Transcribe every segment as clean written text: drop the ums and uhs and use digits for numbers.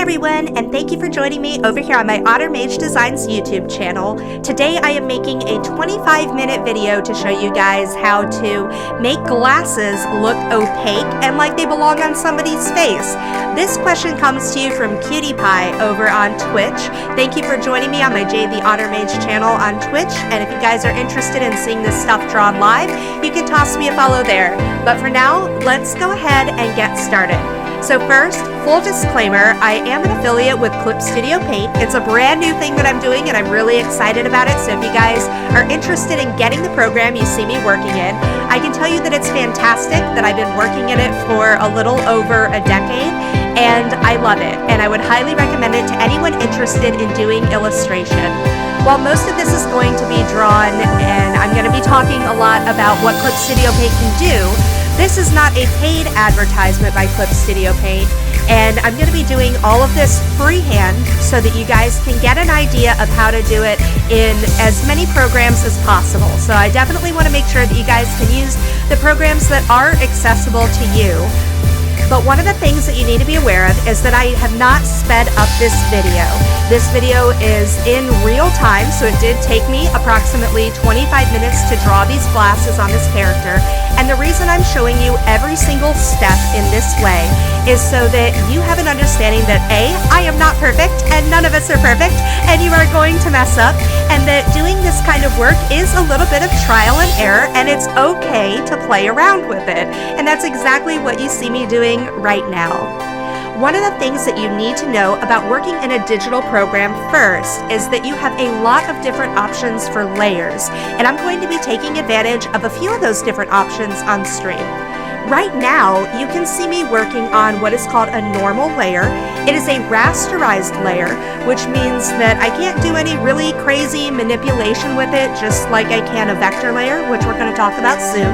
Hi everyone, and thank you for joining me over here on my OtterMage Designs YouTube channel. Today I am making a 25-minute video to show you guys how to make glasses look opaque and like they belong on somebody's face. This question comes to you from CutiePie over on Twitch. Thank you for joining me on my the OtterMage channel on Twitch, and if you guys are interested in seeing this stuff drawn live, you can toss me a follow there. But for now, let's go ahead and get started. So first, full disclaimer, I am an affiliate with CutiePie. It's a brand new thing that I'm doing and I'm really excited about it. So if you guys are interested in getting the program you see me working in, I can tell you that it's fantastic, that I've been working in it for a little over a decade and I love it. And I would highly recommend it to anyone interested in doing illustration. While most of this is going to be drawn and I'm going to be talking a lot about what CutiePie can do, this is not a paid advertisement by CutiePie, and I'm going to be doing all of this freehand so that you guys can get an idea of how to do it in as many programs as possible. So I definitely want to make sure that you guys can use the programs that are accessible to you. But one of the things that you need to be aware of is that I have not sped up this video. This video is in real time, so it did take me approximately 25 minutes to draw these glasses on this character. And the reason I'm showing you every single step in this way is so that you have an understanding that A, I am not perfect, and none of us are perfect, and you are going to mess up, and that doing this kind of work is a little bit of trial and error, and it's okay to play around with it. And that's exactly what you see me doing right now. One of the things that you need to know about working in a digital program first is that you have a lot of different options for layers, and I'm going to be taking advantage of a few of those different options on stream. Right now, you can see me working on what is called a normal layer. It is a rasterized layer, which means that I can't do any really crazy manipulation with it, just like I can a vector layer, which we're going to talk about soon.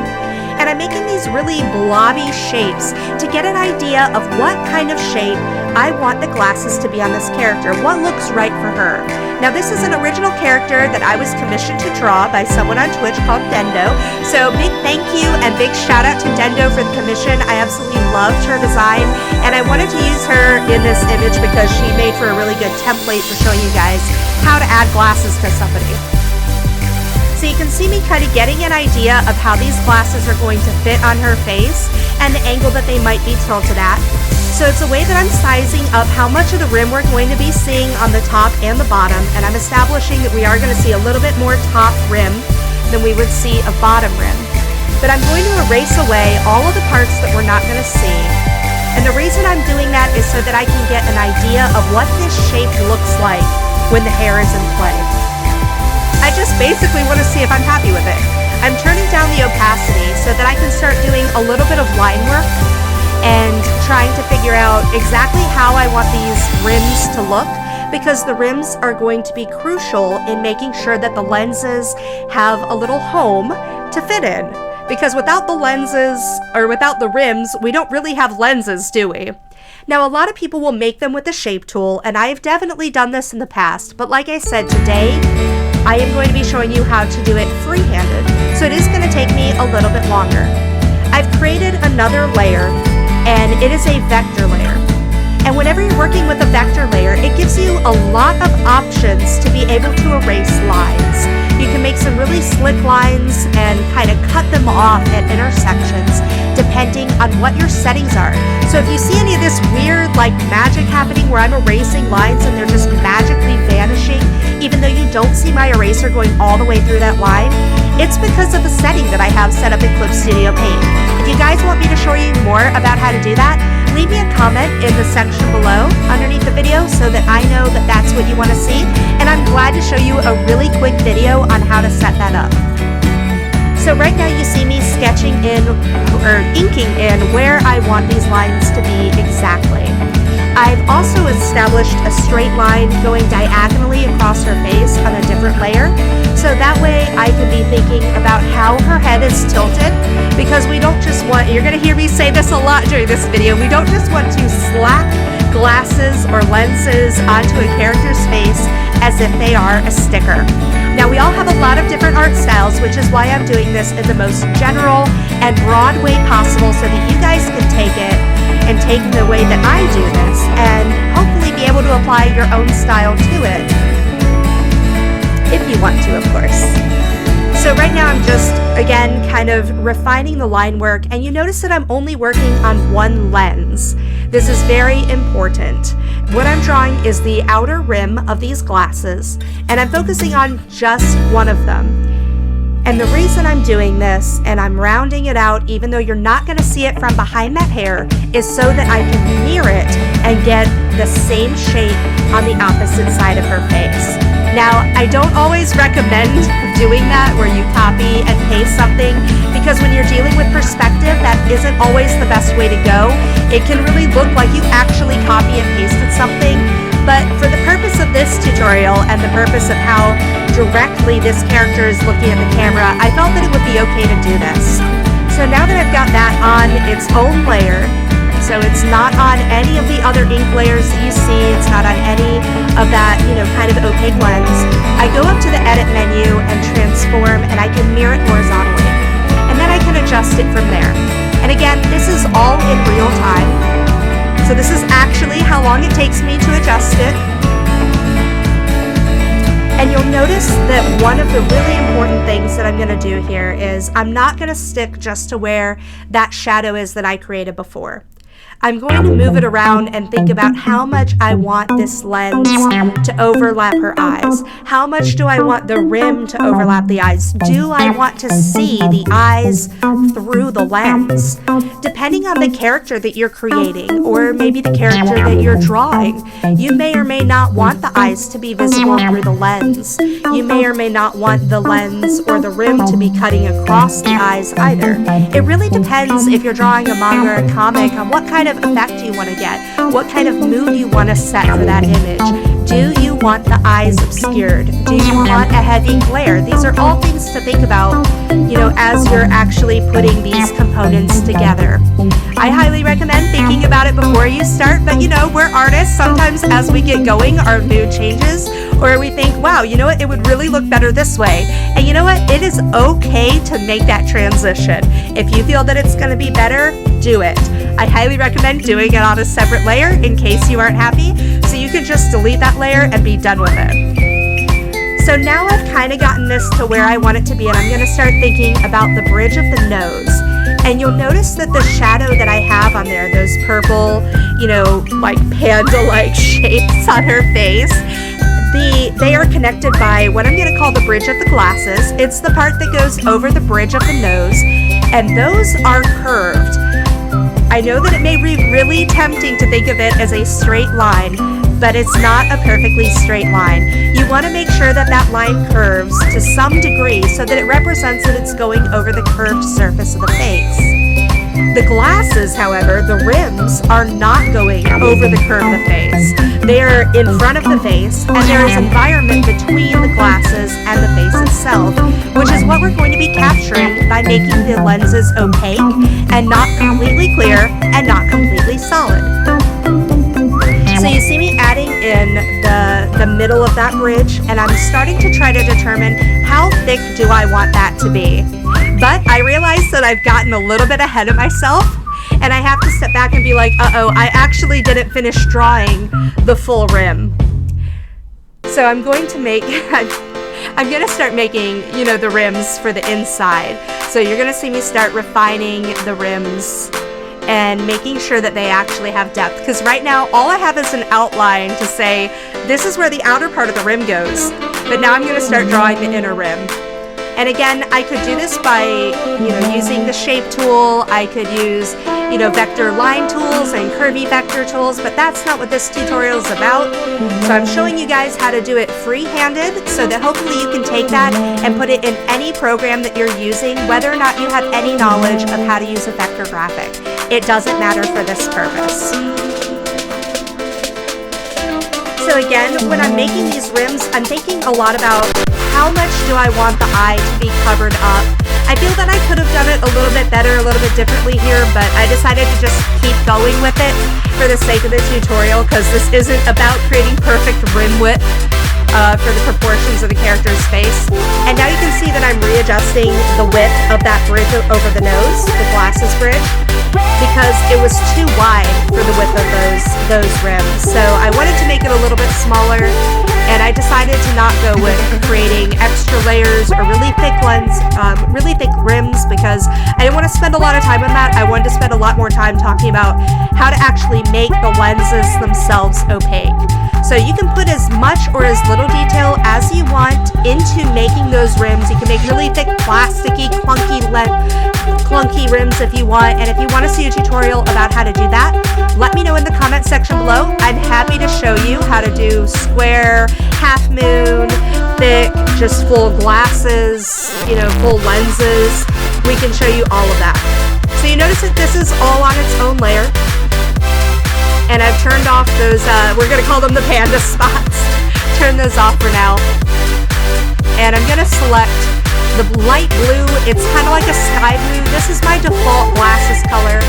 And I'm making these really blobby shapes to get an idea of what kind of shape I want the glasses to be on this character, what looks right for her. Now this is an original character that I was commissioned to draw by someone on Twitch called Dendo, so big thank you and big shout out to Dendo for the commission. I absolutely loved her design and I wanted to use her in this image because she made for a really good template for showing you guys how to add glasses to somebody. So you can see me kind of getting an idea of how these glasses are going to fit on her face and the angle that they might be tilted at. So it's a way that I'm sizing up how much of the rim we're going to be seeing on the top and the bottom, and I'm establishing that we are going to see a little bit more top rim than we would see a bottom rim. But I'm going to erase away all of the parts that we're not going to see. And the reason I'm doing that is so that I can get an idea of what this shape looks like when the hair is in play. I just basically want to see if I'm happy with it. I'm turning down the opacity so that I can start doing a little bit of line work and trying to figure out exactly how I want these rims to look, because the rims are going to be crucial in making sure that the lenses have a little home to fit in. Because without the lenses, or without the rims, we don't really have lenses, do we? Now, a lot of people will make them with the shape tool, and I have definitely done this in the past, but like I said, today, I am going to be showing you how to do it free-handed, so it is going to take me a little bit longer. I've created another layer, and it is a vector layer. And whenever you're working with a vector layer, it gives you a lot of options to be able to erase lines. You can make some really slick lines and kind of cut them off at intersections depending on what your settings are. So if you see any of this weird like magic happening where I'm erasing lines and they're just magically vanishing, even though you don't see my eraser going all the way through that line, it's because of the setting that I have set up in CutiePie. If you guys want me to show you more about how to do that, leave me a comment in the section below underneath the video so that I know that that's what you want to see, and I'm glad to show you a really quick video on how to set that up. So right now you see me sketching in, or inking in, where I want these lines to be exactly. I've also established a straight line going diagonally across her face on a different layer, so that way I can be thinking about how her head is tilted, because we don't just want, you're going to hear me say this a lot during this video, we don't just want to slap glasses or lenses onto a character's face as if they are a sticker. Now we all have a lot of different art styles, which is why I'm doing this in the most general and broad way possible so that you guys can take it and take the way that I do this and hopefully be your own style to it, if you want to, of course. So right now I'm just, again, kind of refining the line work, and you notice that I'm only working on one lens. This is very important. What I'm drawing is the outer rim of these glasses, and I'm focusing on just one of them. And the reason I'm doing this, and I'm rounding it out even though you're not going to see it from behind that hair, is so that I can mirror it and get the same shape on the opposite side of her face. Now, I don't always recommend doing that where you copy and paste something, because when you're dealing with perspective, that isn't always the best way to go. It can really look like you actually copy and pasted something, but for the purpose of this tutorial and the purpose of how directly this character is looking at the camera, I felt that it would be okay to do this. So now that I've got that on its own layer, so it's not on any of the other ink layers that you see, it's not on any of that, kind of opaque lens, I go up to the edit menu and transform, and I can mirror it horizontally. And then I can adjust it from there. And again, this is all in real time. So this is actually how long it takes me to adjust it. And you'll notice that one of the really important things that I'm going to do here is I'm not going to stick just to where that shadow is that I created before. I'm going to move it around and think about how much I want this lens to overlap her eyes. How much do I want the rim to overlap the eyes? Do I want to see the eyes through the lens? Depending on the character that you're creating, or maybe the character that you're drawing, you may or may not want the eyes to be visible through the lens. You may or may not want the lens or the rim to be cutting across the eyes either. It really depends if you're drawing a manga or a comic on what kind of effect you want to get, what kind of mood you want to set for that image. Do you want the eyes obscured? Do you want a heavy glare? These are all things to think about, as you're actually putting these components together. I highly recommend thinking about it before you start, but we're artists. Sometimes as we get going, our mood changes, or we think, wow, it would really look better this way. And you know what? It is okay to make that transition. If you feel that it's going to be better, do it. I highly recommend doing it on a separate layer in case you aren't happy, so you can just delete that layer and be done with it. So now I've kind of gotten this to where I want it to be, and I'm going to start thinking about the bridge of the nose. And you'll notice that the shadow that I have on there, those purple, like panda-like shapes on her face, they are connected by what I'm going to call the bridge of the glasses. It's the part that goes over the bridge of the nose, and those are curved. I know that it may be really tempting to think of it as a straight line, but it's not a perfectly straight line. You want to make sure that that line curves to some degree so that it represents that it's going over the curved surface of the face. The glasses, however, the rims, are not going over the curve of the face. They are in front of the face, and there is environment between the glasses and the face itself, which is what we're going to be capturing by making the lenses opaque and not completely clear and not completely solid. So you see me adding in the middle of that bridge, and I'm starting to try to determine how thick do I want that to be. But I realized that I've gotten a little bit ahead of myself, and I have to step back and be like, uh-oh, I actually didn't finish drawing the full rim. So I'm going to start making, the rims for the inside. So you're going to see me start refining the rims and making sure that they actually have depth. Because right now, all I have is an outline to say, this is where the outer part of the rim goes. But now I'm going to start drawing the inner rim. And again, I could do this by, using the shape tool. I could use, vector line tools and curvy vector tools, but that's not what this tutorial is about. So I'm showing you guys how to do it free-handed so that hopefully you can take that and put it in any program that you're using, whether or not you have any knowledge of how to use a vector graphic. It doesn't matter for this purpose. So again, when I'm making these rims, I'm thinking a lot about how much do I want the eye to be covered up. I feel that I could have done it a little bit better, a little bit differently here, but I decided to just keep going with it for the sake of the tutorial, because this isn't about creating perfect rim width. for the proportions of the character's face. And now you can see that I'm readjusting the width of that bridge over the nose, the glasses bridge, because it was too wide for the width of those rims. So I wanted to make it a little bit smaller, and I decided to not go with creating extra layers or really thick rims, because I didn't want to spend a lot of time on that. I wanted to spend a lot more time talking about how to actually make the lenses themselves opaque. So you can put as much or as little detail as you want into making those rims. You can make really thick, plasticky, clunky rims if you want. And if you want to see a tutorial about how to do that, let me know in the comment section below. I'm happy to show you how to do square, half moon, thick, just full glasses, full lenses. We can show you all of that. So you notice that this is all on its own layer. And I've turned off those, we're going to call them the panda spots. Turn those off for now. And I'm going to select the light blue. It's kind of like a sky blue. This is my default glasses color.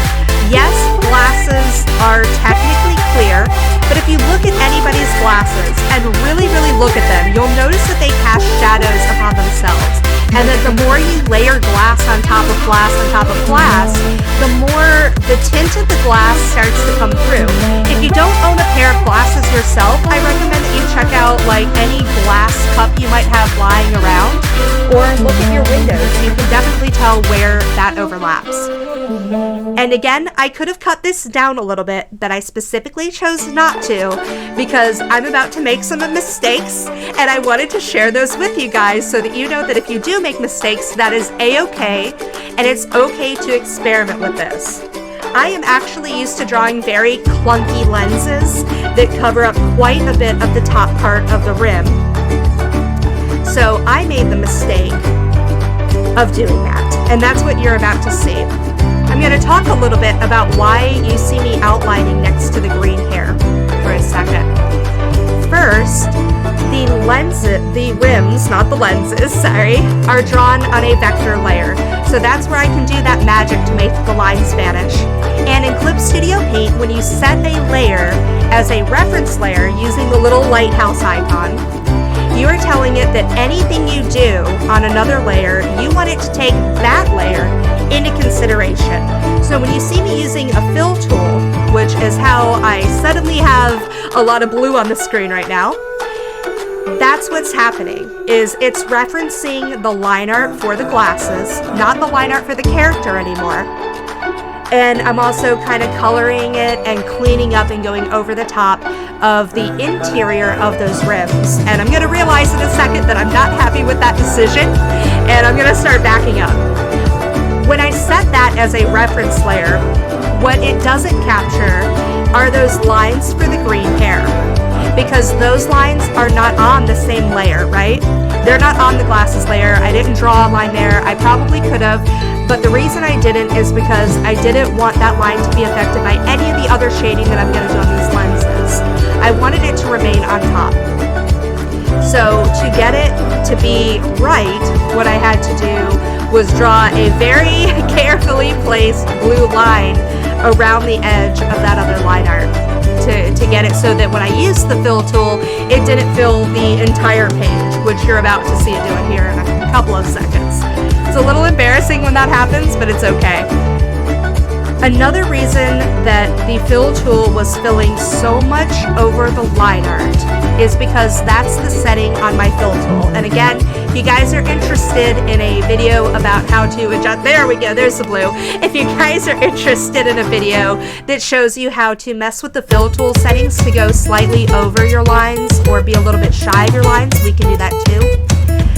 Yes, glasses are technically clear, but if you look at anybody's glasses and really, really look at them, you'll notice that they cast shadows upon themselves. And that the more you layer glass on top of glass on top of glass, the more the tint of the glass starts to come through. If you don't own a pair of glasses yourself, I recommend that you check out like any glass cup you might have lying around, or look at your windows. You can definitely tell where that overlaps. And again, I could have cut this down a little bit, but I specifically chose not to because I'm about to make some mistakes, and I wanted to share those with you guys so that you know that if you do make mistakes, that is a-okay, and it's okay to experiment with this. I am actually used to drawing very clunky lenses that cover up quite a bit of the top part of the rim. So I made the mistake of doing that, and that's what you're about to see. I'm going to talk a little bit about why you see me outlining next to the green hair for a second. First, the rims, not the lenses, sorry, are drawn on a vector layer. So that's where I can do that magic to make the lines vanish. And in Clip Studio Paint, when you set a layer as a reference layer using the little lighthouse icon, you are telling it that anything you do on another layer, you want it to take that layer into consideration. So when you see me using a fill tool, which is how I suddenly have a lot of blue on the screen right now, that's what's happening, is it's referencing the line art for the glasses, not the line art for the character anymore. And I'm also kind of coloring it and cleaning up and going over the top of the interior of those rims. And I'm going to realize in a second that I'm not happy with that decision, and I'm going to start backing up. When I set that as a reference layer, what it doesn't capture are those lines for the green hair, because those lines are not on the same layer, right? They're not on the glasses layer. I didn't draw a line there. I probably could have, but the reason I didn't is because I didn't want that line to be affected by any of the other shading that I'm going to do on these lenses. I wanted it to remain on top. So to get it to be right, what I had to do was draw a very carefully placed blue line around the edge of that other line art to get it so that when I used the fill tool, it didn't fill the entire page, which you're about to see it doing here in a couple of seconds. It's a little embarrassing when that happens, but it's okay. Another reason that the fill tool was filling so much over the line art is because that's the setting on my fill tool. And again, if you guys are interested in a video about how to adjust, there we go, there's the blue. If you guys are interested in a video that shows you how to mess with the fill tool settings to go slightly over your lines or be a little bit shy of your lines, we can do that too.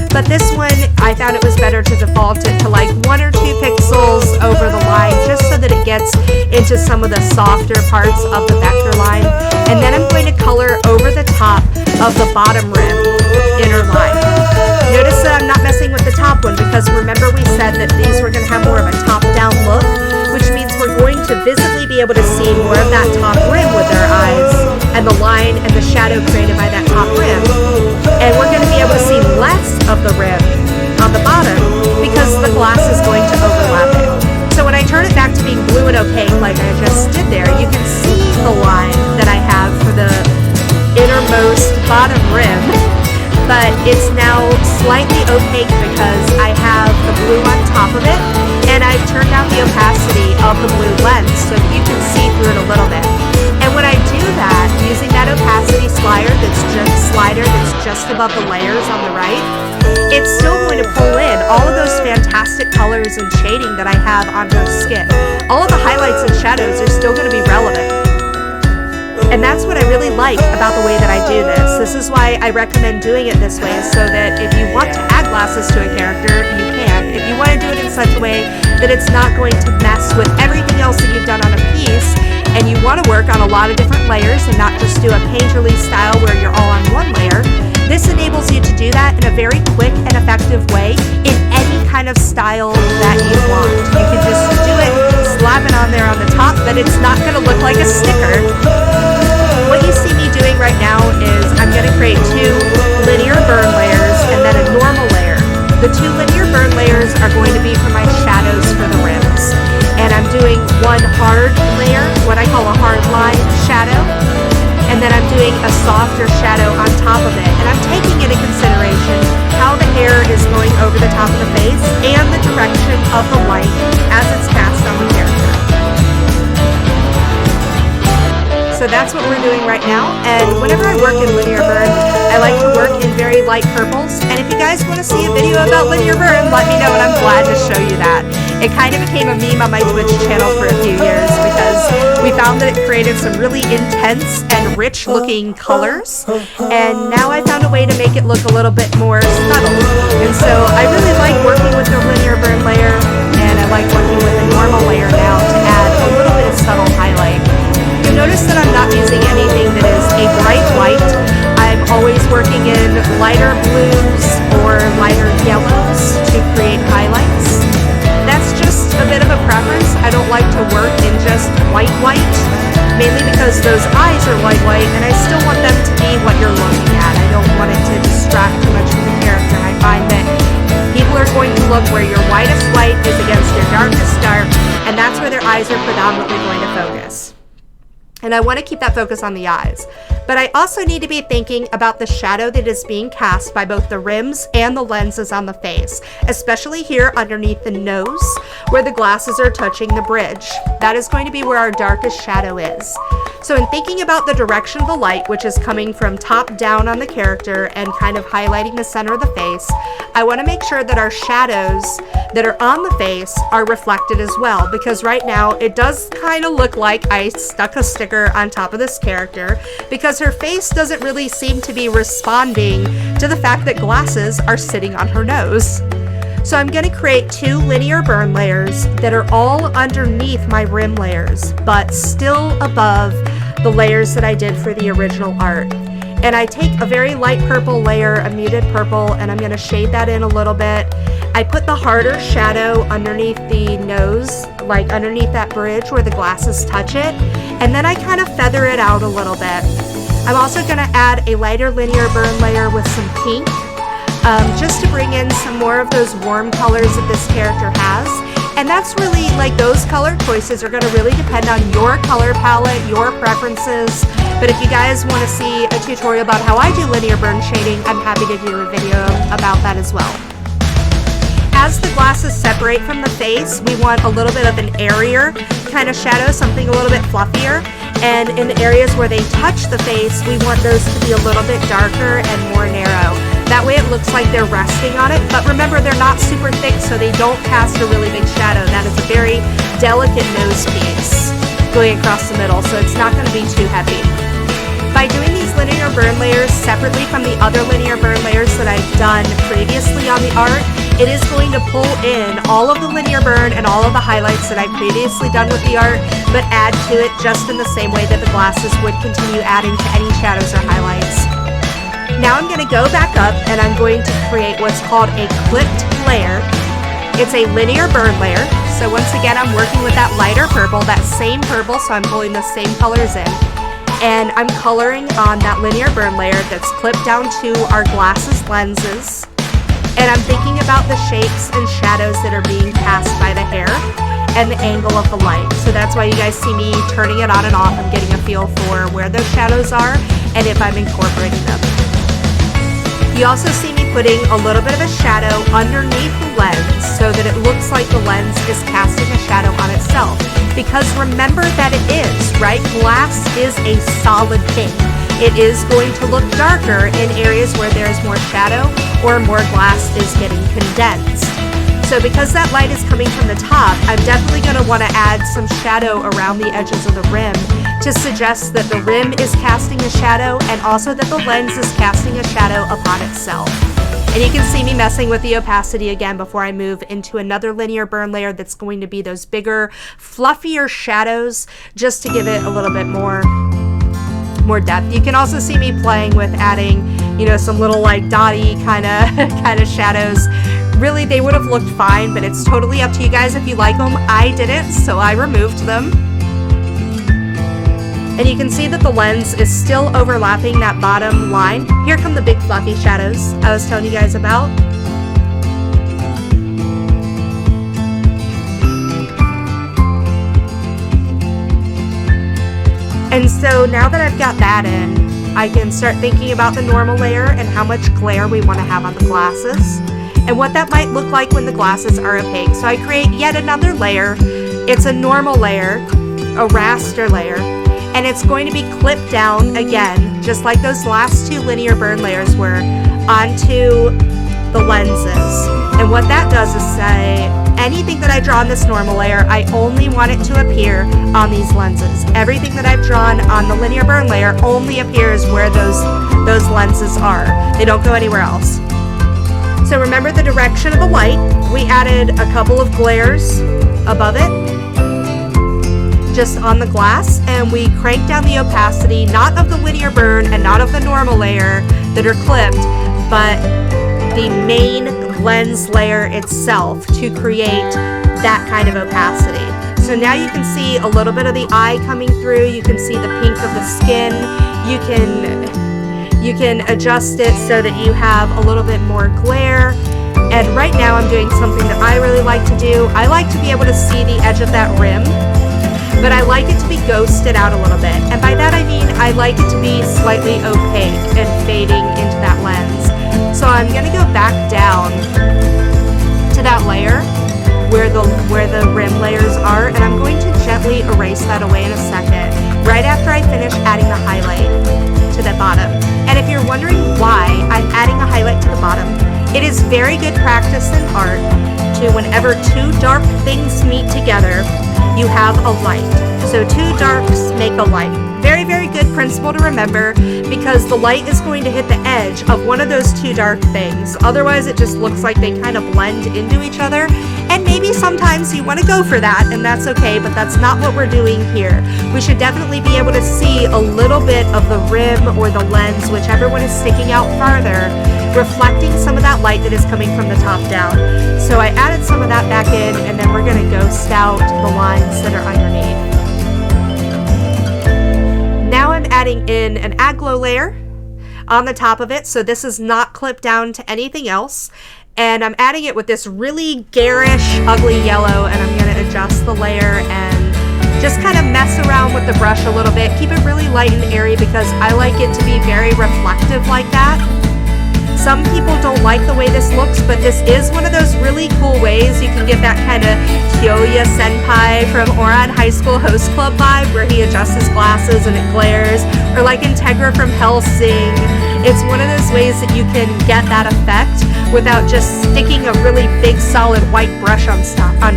But this one, I found it was better to default it to like 1 or 2 pixels over the line, just so that it gets into some of the softer parts of the vector line. And then I'm going to color over the top of the bottom rim inner line. Notice that I'm not messing with the top one, because remember we said that these were going to have more of a top-down look, which means we're going to visibly be able to see more of that top rim with our eyes and the line and the shadow created by that top rim. And we're going to be able to see less of the rim on the bottom because the glass is going to overlap it. So when I turn it back to being blue and opaque like I just did there, you can see the line that I have for the innermost bottom rim It's now slightly opaque because I have the blue on top of it, and I've turned down the opacity of the blue lens so you can see through it a little bit. And when I do that, using that opacity slider that's just above the layers on the right, it's still going to pull in all of those fantastic colors and shading that I have on her skin. All of the highlights and shadows are still going to be relevant. And that's what I really like about the way that I do this. This is why I recommend doing it this way, so that if you want to add glasses to a character, you can. If you want to do it in such a way that it's not going to mess with everything else that you've done on a piece, and you want to work on a lot of different layers and not just do a painterly style where you're all on one layer, this enables you to do that in a very quick and effective way in any kind of style that you want. You can just do it, slap it on there on the top, but it's not going to look like a sticker. What you see me doing right now is I'm going to create 2 linear burn layers and then a normal layer. The 2 linear burn layers are going to be for my shadows for the rims. And I'm doing one hard layer, what I call a hard line shadow, and then I'm doing a softer shadow on top of it. And I'm taking into consideration how the hair is going over the top of the face and the direction of the light as it's cast on the character. So that's what we're doing right now, and whenever I work in linear burn, I like to work in very light purples, and if you guys want to see a video about linear burn, let me know and I'm glad to show you that. It kind of became a meme on my Twitch channel for a few years because we found that it created some really intense and rich looking colors, and now I found a way to make it look a little bit more subtle. And so I really like working with the linear burn layer, and I like working with a normal layer now to add a little bit of subtle highlight. You'll notice that I'm not using anything that is a bright white. I'm always working in lighter blues or lighter yellows to create highlights. That's just a bit of a preference. I don't like to work in just white, mainly because those eyes are white, and I still want them to be what you're looking at. I don't want it to distract too much from the character. I find that people are going to look where your whitest white is against your darkest dark, and that's where their eyes are predominantly going to focus. And I want to keep that focus on the eyes. But I also need to be thinking about the shadow that is being cast by both the rims and the lenses on the face, especially here underneath the nose where the glasses are touching the bridge. That is going to be where our darkest shadow is. So in thinking about the direction of the light, which is coming from top down on the character and kind of highlighting the center of the face, I want to make sure that our shadows that are on the face are reflected as well, because right now it does kind of look like I stuck a sticker on top of this character because her face doesn't really seem to be responding to the fact that glasses are sitting on her nose. So I'm going to create 2 linear burn layers that are all underneath my rim layers, but still above the layers that I did for the original art. And I take a very light purple layer, a muted purple, and I'm going to shade that in a little bit. I put the harder shadow underneath the nose, like underneath that bridge where the glasses touch it, and then I kind of feather it out a little bit. I'm also going to add a lighter linear burn layer with some pink, just to bring in some more of those warm colors that this character has. And that's really, like, those color choices are going to really depend on your color palette, your preferences. But if you guys want to see a tutorial about how I do linear burn shading, I'm happy to do a video about that as well. As the glasses separate from the face, we want a little bit of an airier kind of shadow, something a little bit fluffier. And in areas where they touch the face, we want those to be a little bit darker and more narrow. That way it looks like they're resting on it, but remember they're not super thick, so they don't cast a really big shadow. That is a very delicate nose piece going across the middle, so it's not going to be too heavy. By doing these linear burn layers separately from the other linear burn layers that I've done previously on the art, it is going to pull in all of the linear burn and all of the highlights that I've previously done with the art, but add to it just in the same way that the glasses would continue adding to any shadows or highlights. Now I'm going to go back up and I'm going to create what's called a clipped layer. It's a linear burn layer. So once again, I'm working with that lighter purple, that same purple, so I'm pulling the same colors in. And I'm coloring on that linear burn layer that's clipped down to our glasses lenses. And I'm thinking about the shapes and shadows that are being cast by the hair and the angle of the light. So that's why you guys see me turning it on and off and getting a feel for where those shadows are and if I'm incorporating them. You also see me putting a little bit of a shadow underneath the lens so that it looks like the lens is casting a shadow on itself. Because remember that it is, right? Glass is a solid thing. It is going to look darker in areas where there is more shadow or more glass is getting condensed. So because that light is coming from the top, I'm definitely going to want to add some shadow around the edges of the rim to suggest that the rim is casting a shadow and also that the lens is casting a shadow upon itself. And you can see me messing with the opacity again before I move into another linear burn layer that's going to be those bigger, fluffier shadows just to give it a little bit more depth. You can also see me playing with adding, you know, some little like dotty kind of shadows. Really, they would have looked fine, but it's totally up to you guys if you like them. I didn't, so I removed them. And you can see that the lens is still overlapping that bottom line. Here come the big fluffy shadows I was telling you guys about. And so now that I've got that in, I can start thinking about the normal layer and how much glare we want to have on the glasses and what that might look like when the glasses are opaque. So I create yet another layer. It's a normal layer, a raster layer, and it's going to be clipped down again, just like those last two linear burn layers were, onto the lenses. And what that does is say, anything that I draw on this normal layer, I only want it to appear on these lenses. Everything that I've drawn on the linear burn layer only appears where those lenses are. They don't go anywhere else. So remember the direction of the light. We added a couple of glares above it, just on the glass, and we cranked down the opacity, not of the linear burn and not of the normal layer that are clipped, but the main lens layer itself to create that kind of opacity. So now you can see a little bit of the eye coming through. You can see the pink of the skin. You can adjust it so that you have a little bit more glare. And right now I'm doing something that I really like to do. I like to be able to see the edge of that rim, but I like it to be ghosted out a little bit. And by that I mean I like it to be slightly opaque and fading into that lens. So I'm going to go back down to that layer where the rim layers are, and I'm going to gently erase that away in a second, right after I finish adding the highlight to the bottom. And if you're wondering why I'm adding a highlight to the bottom, it is very good practice in art to, whenever two dark things meet together, you have a light. So two darks make a light. Very, very good principle to remember, because the light is going to hit the edge of one of those two dark things. Otherwise, it just looks like they kind of blend into each other. And maybe sometimes you want to go for that, and that's okay, but that's not what we're doing here. We should definitely be able to see a little bit of the rim or the lens, whichever one is sticking out farther, reflecting some of that light that is coming from the top down. So I added some of that back in, and then we're going to ghost out the lines that are underneath. Now I'm adding in an aglow layer on the top of it, so this is not clipped down to anything else. And I'm adding it with this really garish, ugly yellow, and I'm going to adjust the layer and just kind of mess around with the brush a little bit. Keep it really light and airy because I like it to be very reflective like that. Some people don't like the way this looks, but this is one of those really cool ways you can get that kind of Kyoya Senpai from Ouran High School Host Club vibe, where he adjusts his glasses and it glares, or like Integra from Hellsing. It's one of those ways that you can get that effect without just sticking a really big solid white brush on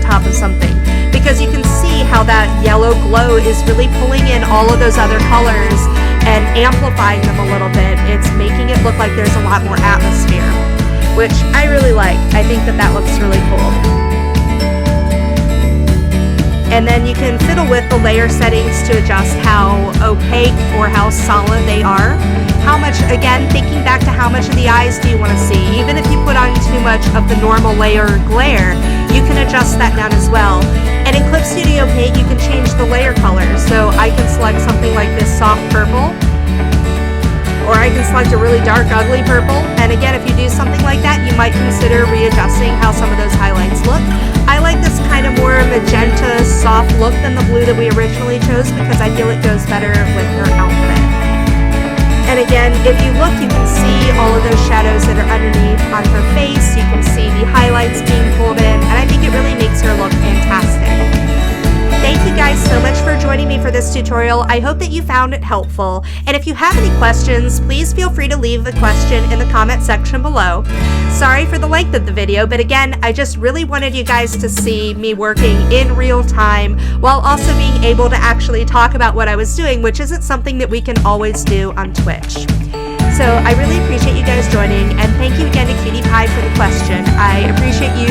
top of something, because you can see how that yellow glow is really pulling in all of those other colors and amplifying them a little bit. It's making it look like there's a lot more atmosphere, which I really like. I think that that looks really cool. And then you can fiddle with the layer settings to adjust how opaque or how solid they are. How much, again, thinking back to how much of the eyes do you want to see. Even if you put on too much of the normal layer glare, you can adjust that down as well. And in Clip Studio Paint, you can change the layer color. So I can select something like this soft purple, or I can select a really dark, ugly purple. And again, if you do something like that, you might consider readjusting how some of those highlights look. I like this kind of more magenta, soft look than the blue that we originally chose, because I feel it goes better with her outfit. And again, if you look, you can see all of those shadows that are underneath on her face. You can see the highlights being pulled in, and I think it really makes her look fantastic. Thank you guys so much for joining me for this tutorial. I hope that you found it helpful. And if you have any questions, please feel free to leave the question in the comment section below. Sorry for the length of the video, but again, I just really wanted you guys to see me working in real time while also being able to actually talk about what I was doing, which isn't something that we can always do on Twitch. So I really appreciate you guys joining, and thank you again to CutiePie for the question. I appreciate you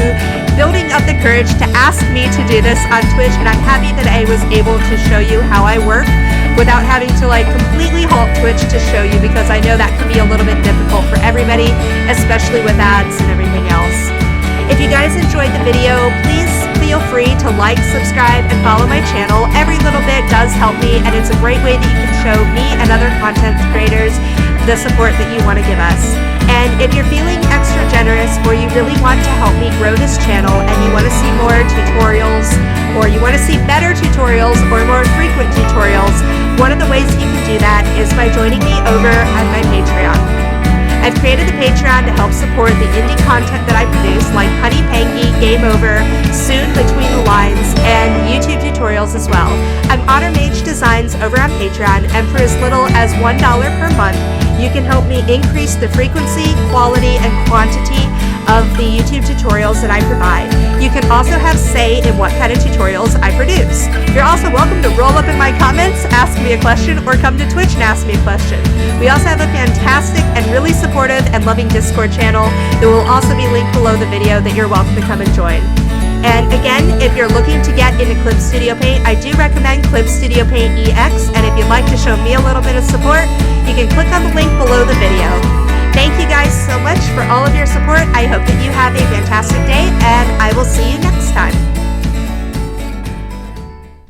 building up the courage to ask me to do this on Twitch, and I'm happy that I was able to show you how I work without having to completely halt Twitch to show you, because I know that can be a little bit difficult for everybody, especially with ads and everything else. If you guys enjoyed the video, please feel free to like, subscribe, and follow my channel. Every little bit does help me, and it's a great way that you can show me and other content creators the support that you want to give us. And if you're feeling extra generous, or you really want to help me grow this channel and you want to see more tutorials, or you want to see better tutorials or more frequent tutorials, one of the ways that you can do that is by joining me over on my Patreon. I've created the Patreon to help support the indie content that I produce, like Honey Pangy, Game Over, Soon Between the Lines, and YouTube tutorials as well. I'm Otter Mage Designs over on Patreon, and for as little as $1 per month, you can help me increase the frequency, quality, and quantity of the YouTube tutorials that I provide. You can also have say in what kind of tutorials I produce. You're also welcome to roll up in my comments, ask me a question, or come to Twitch and ask me a question. We also have a fantastic and really supportive and loving Discord channel that will also be linked below the video that you're welcome to come and join. And again, if you're looking to get into Clip Studio Paint, I do recommend Clip Studio Paint EX, and if you'd like to show me a little bit of support, you can click on the link below the video. Thank you guys so much for all of your support. I hope that you have a fantastic day, and I will see you next time.